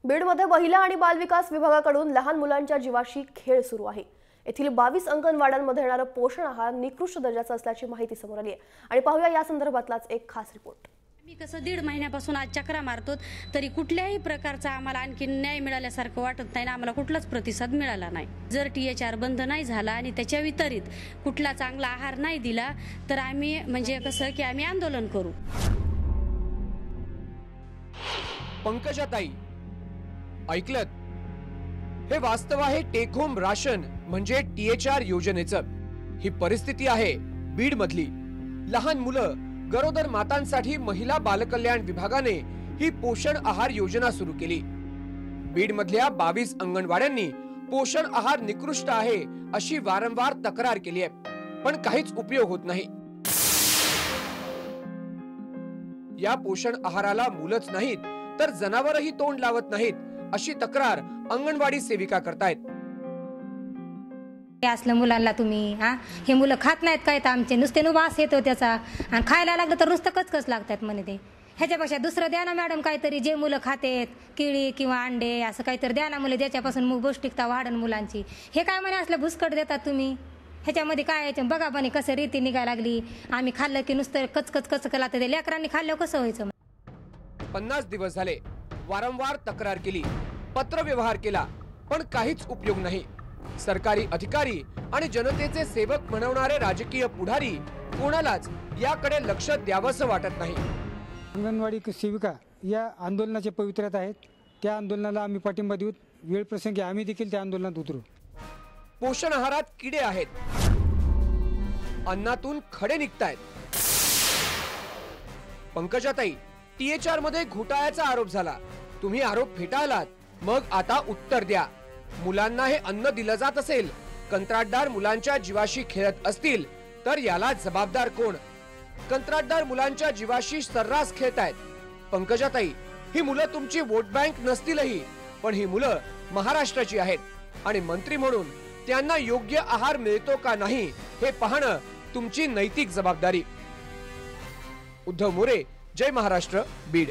बीडमध्ये महिला आणि बालविकास विभागाकडून लहान मुलांच्या जीवाशी खेळ सुरू आहे। येथील 22 अंगणवाड्यांमध्ये येणारा पोषण आहार निकृष्ट दर्जाचा असल्याची माहिती समोर आली आहे आणि पाहूया या संदर्भातलाच एक खास रिपोर्ट। मी कसं 1.5 महिन्यापासून आज चक्रा मारतो तरी कुठल्याही प्रकारचा आम्हाला आणखी न्याय मिळाल्यासारखं वाटत नाही, आम्हाला कुठलाच प्रतिसाद मिळाला नाही। जर THR बंद नाही झाला आणि त्याच्या वितरित कुठला चांगला आहार नाही दिला तर आम्ही म्हणजे कसं की आम्ही आंदोलन करू। पंकजाताई ऐकलत, हे वास्तव आहे टेक होम राशन म्हणजे THR योजनेचं। ही परिस्थिती आहे बीड मधली। लहान मुलं, गरोदर मातांसाठी महिला बालकल्याण विभागाने ही पोषण आहार योजना सुरू केली। बीड मधल्या 22 अंगणवाड्यांनी पोषण आहार निकृष्ट आहे अशी वारंवार तक्रार केली आहे, पण काहीच उपयोग होत नाही। या पोषण आहाराला मुलंच नाहीत तर जनावरही तोंड लावत नाहीत अशी तक्रार अंगणवाडी सेविका करतायत। असल्या मुलांना तुम्ही हे मुलं खात नाहीत काय, तर आमचे नुसते वास येतो त्याचा, आणि खायला लागलं तर नुसतं कचकच लागतात म्हणे ते। ह्याच्यापेक्षा दुसरं द्या ना मॅडम काहीतरी, जे मुलं खातेत केळी किंवा अंडे असं काहीतरी द्या ना मुलं, ज्याच्यापासून पौष्टिकता वाढन मुलांची। हे काय म्हणे असलं भुसकट देतात तुम्ही, ह्याच्यामध्ये काय यायचं बघा बने कसं रीती निघायला लागली। आम्ही खाल्लं की नुसतं कचकच कचकच लागतं, ते लेकरांनी खाल्लं कसं व्हायचं। 50 दिवस झाले वारंवार तक्रार केली, पत्रव्यवहार केला, पण काहीच उपयोग नाही। सरकारी अधिकारी आणि जनतेचे सेवक म्हणवणारे राजकीय पुढारी कोणालाच याकडे लक्ष द्यावंसं वाटत नाही। अंगणवाडी सेविका या आंदोलनाच्या पवित्र्यात आहेत, त्या आंदोलनाला आम्ही पाठिंबा देऊ। वेळ प्रसंगी आम्ही देखील त्या आंदोलनात उतरू। पोषण आहारात किडे आहेत, अन्नातून खडे निघतायत। पंकजाताई, THR मध्ये घोटाळ्याचा आरोप झाला, तुम्ही आरोप फेटाळलात, मग आता उत्तर द्या। मुलांना हे अन्न दिलं जात असेल, कंत्राटदार मुलांच्या जीवाशी खेळत असतील तर याला जबाबदार कोण? कंत्राटदार मुलांच्या जीवाशी सर्रास खेळतायत। पंकजाताई, ही मुलं तुमची वोट बँक नसतीलही, पण ही मुलं महाराष्ट्राची आहेत आणि मंत्री म्हणून त्यांना योग्य आहार मिळतो का नाही हे पाहणं तुमची नैतिक जबाबदारी। उद्धव मोरे, जय महाराष्ट्र, बीड।